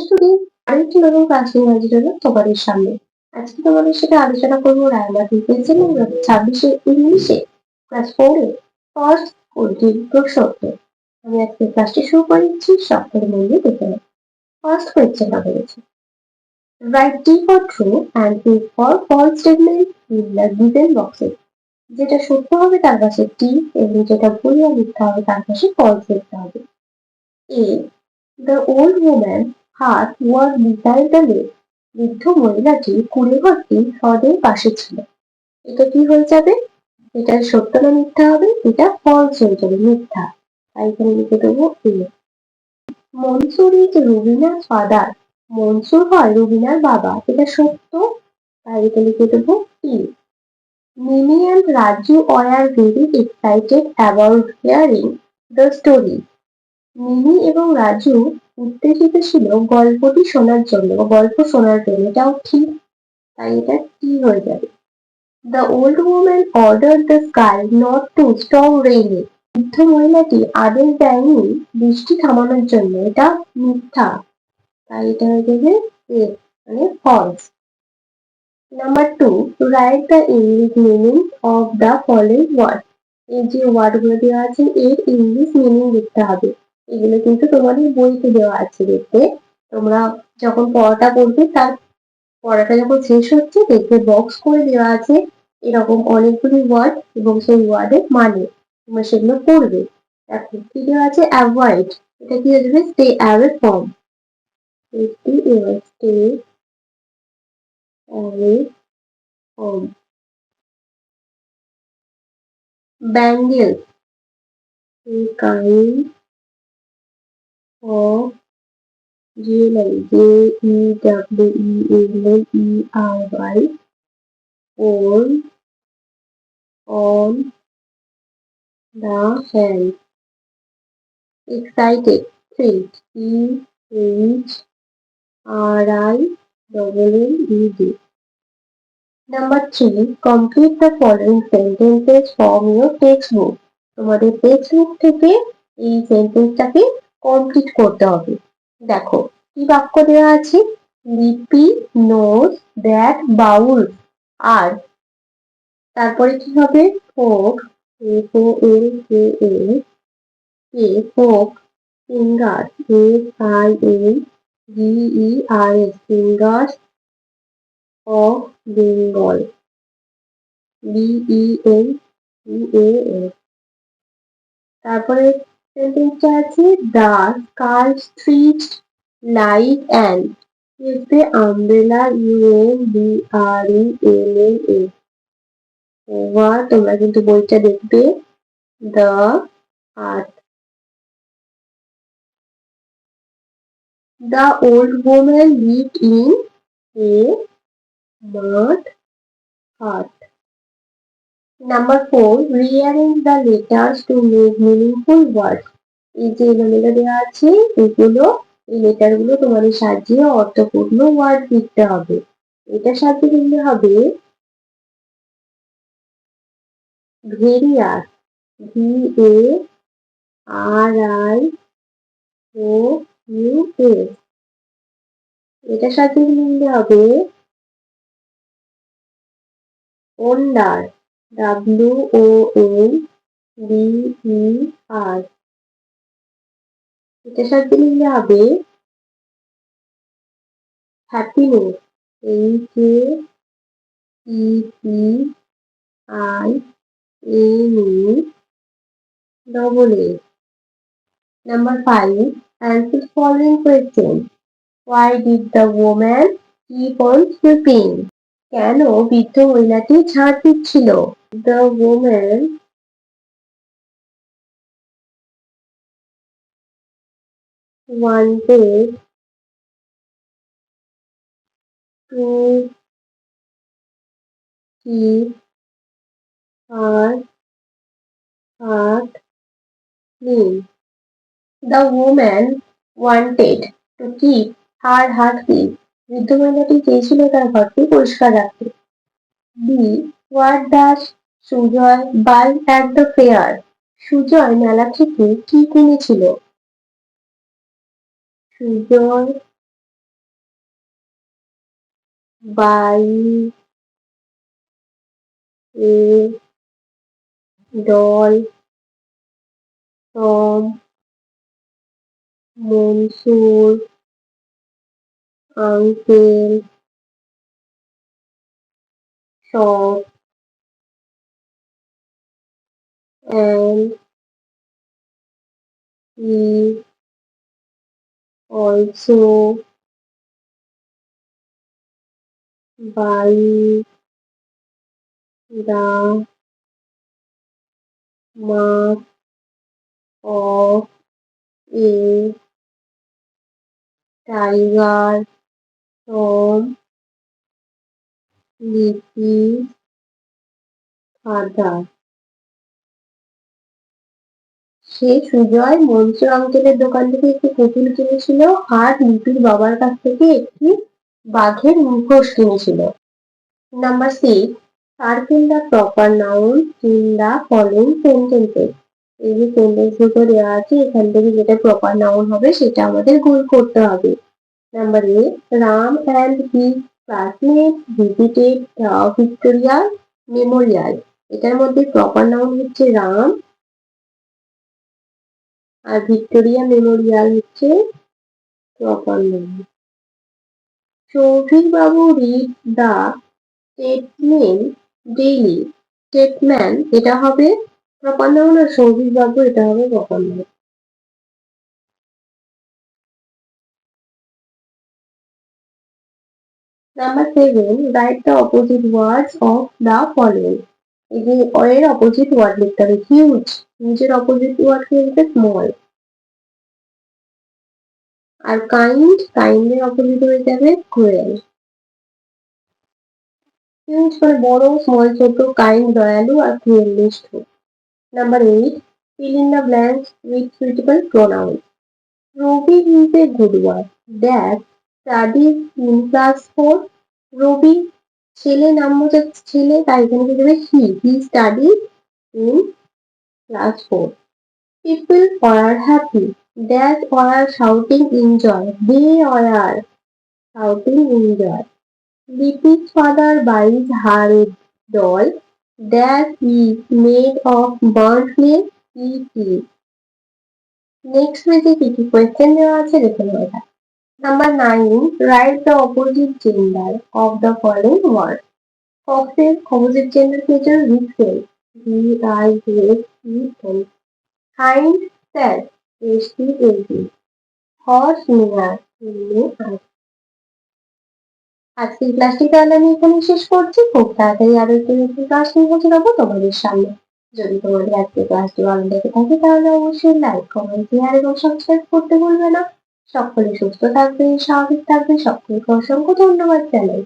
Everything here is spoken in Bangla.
স্টুডেন্ট, আরেকটি নতুন ক্লাস নিয়ে হাজির হলাম তোমাদের সামনে। আজকে তোমাদের সাথে আলোচনা করবো রায়মার্টিন পেন্সিল 2026 ইংলিশে ক্লাস 4 এ ফার্স্ট কোনটির প্রশ্ন উত্তর। আমি আজকে ক্লাসটি শুরু করে দিচ্ছি, সপ্তাহের মধ্যে দেখে নেব। ফার্স্ট কোয়েশ্চেনটা বলেছে, write T for true and two for false statement in the given boxes. যেটা সত্য হবে তার পাশে টি এবং যেটা ভুল বা মিথ্যা হবে তার পাশে ফলস লিখতে হবে। এ, the old woman heart was beside the lake. বৃদ্ধ মহিলাটি কুড়েঘরটি হ্রদের পাশে ছিল। এটা কি হয়ে যাবে? এটা সত্য না মিথ্যা হবে? এটা ফলস হয়ে যাবে, মিথ্যা। তাই এখানে লিখে দেবো এ। মনসুর ইজ রুবিনার ফাদার। মনসুর হয় রুবিনার বাবা, এটা সত্য। তাই এটা লিখে দেবো টি। মিমি and Raju are very excited about hearing the story. মিমি এবং রাজু উত্তেজিত ছিল গল্পটি শোনার জন্য, গল্প শোনার জন্য। এটাও ঠিক, তাই এটা কি হয়ে যাবে। The old woman order the sky not to stop raining. বৃদ্ধ মহিলাটি আদেশ দেয়নি বৃষ্টি থামানোর জন্য। এটা মিথ্যা, তাই এটা হয়ে যাবে এ, মানে false. Number 2, write the English meaning of the following word. এই যে ওয়ার্ড গুলো দেওয়া আছে এর ইংলিশ মিনিং লিখতে হবে। এগুলো কিন্তু তোমাদের বইতে দেওয়া আছে দেখতে। তোমরা যখন পড়াটা পড়বে, তার পড়াটা যখন শেষ হচ্ছে দেখবে বক্স করে দেওয়া আছে এরকম অনেকগুলি ওয়ার্ড এবং সেই ওয়ার্ডের মানে তোমরা সেগুলো পড়বে। দেখো কি দেওয়া আছে, অ্যাভয়েড, এটা কি হয়ে যাবে stay away from. Stay away from. Bangle, a kind of jewelry, jewelry, worn on the hand. Excited, thrilled, EHRILLED. Number 3, complete the following sentences from your textbook. তোমাদের টেক্সটবুক থেকে এই সেন্টেন্সটাকে কমপ্লিট করতে হবে। দেখো কি বাক্য দেওয়া আছে, লিপি নোজ দ্যাট বাউল আর, তারপরে কি হবে, folk, folk finger, FINGERS, fingers of Bengal, BENGAL। তারপরে সেন্টেন্সটা আছে, the sky stretched like an, is the umbrella, UMBRELLA। Over, তোমরা কিন্তু বইটা দেখবে। The earth, the old woman lived in a mud hut. Number 4, rearrange the letters to make meaningful words. এই যে এলোমেলো দেওয়া আছে এগুলো, এই লেটার গুলো তোমাদের সাজিয়ে অর্থপূর্ণ ওয়ার্ড লিখতে হবে। এটা সাজিয়ে লিখতে হবে ভেরিয়াস, VARIOUS। এটা সাজিয়ে লিখতে হবে ওন্ডার, WONDER। এটা সাজিয়ে লিখতে হবে happiness, HAPPINESS। Number 5, answer the following question. Why did the woman keep on sweeping? কেন বৃদ্ধ মহিলাটি ঝাড় দিচ্ছিল? The woman wanted to keep her heart clean. The woman wanted to keep her heart clean. বৃদ্ধ মহিলাটি চেয়েছিল তার ঘরটি পরিষ্কার রাখতে। B, what does Sujoy buy at the fair? Sujoy মেলা থেকে কি কিনেছিল? Sujoy bike, a doll, Tom, Mansur, uncle, shop, and he also buy the mark of a tiger from Lippy's father. সে সুজয় মনসুর আঙ্কেলের দোকান থেকে একটি পুতুল কিনেছিল আর লিপির বাবার কাছ থেকে একটি বাঘের মুখোশ কিনেছিল। Number 6, circle the proper noun in the following sentences. এই যে সেন্টেন্স দুটো দেওয়া আছে এখান থেকে যেটা প্রপার নাউন হবে সেটা আমাদের গোল করতে হবে। Number 8, Ram and his classmate visited the Victoria Memorial. এটার মধ্যে প্রপার নাউন হচ্ছে রাম আর ভিক্টোরিয়া মেমোরিয়াল হচ্ছে proper noun. Chowdhury Babu read the statement daily. Statesman এটা হবে প্রপার নাউন আর সৌভিক বাবু এটা হবে proper noun. Number 7, right the opposite words of the following. এই যে এর অপোজিট ওয়ার্ড লিখতে হবে। হিউজ, হিউজের অপোজিট ওয়ার্ড কি হচ্ছে স্মল। আর কাইন্ড, কাইন্ডের অপোজিট হয়ে যাবে ক্রুয়েল। হিউজ মানে বড়, স্মল ছোট, কাইন্ড দয়ালু আর ক্রুয়েল নিষ্ঠুর। Number 8, fill in the blanks with suitable pronouns. Ruby is a good word that studies in class 4. রবি ছেলে নাম বোঝাচ্ছে ছেলে তাই এখানে কি দেবে he studies in class 4. People are happy that are shouting in joy. They are shouting in joy. Lipi's father buys her a doll that is made of burnt clay. E.T. Next পেজে কি কি কোয়েশ্চেন দেওয়া আছে দেখে নেওয়া যাক। Number 9, write the opposite gender of the following word. ফক্সের অপোজিট জেন্ডার কি হচ্ছে vixen, VISEL। Hind stag, HELD। Horse mare, MAR। আজকের ক্লাসটি তাহলে আমি এখানে শেষ করছি। খুব তাড়াতাড়ি আরো একটি নতুন ক্লাস নিয়ে হাজির হবো তোমাদের সামনে। যদি তোমাদের আজকের ক্লাসটি ভালো লেগে থাকে তাহলে অবশ্যই লাইক, কমেন্ট, শেয়ার এবং সাবস্ক্রাইব করতে ভুলবে না। সকলে সুস্থ থাকবে, স্বাভাবিক থাকবে, সকলকে অসংখ্য ধন্যবাদ জানাই।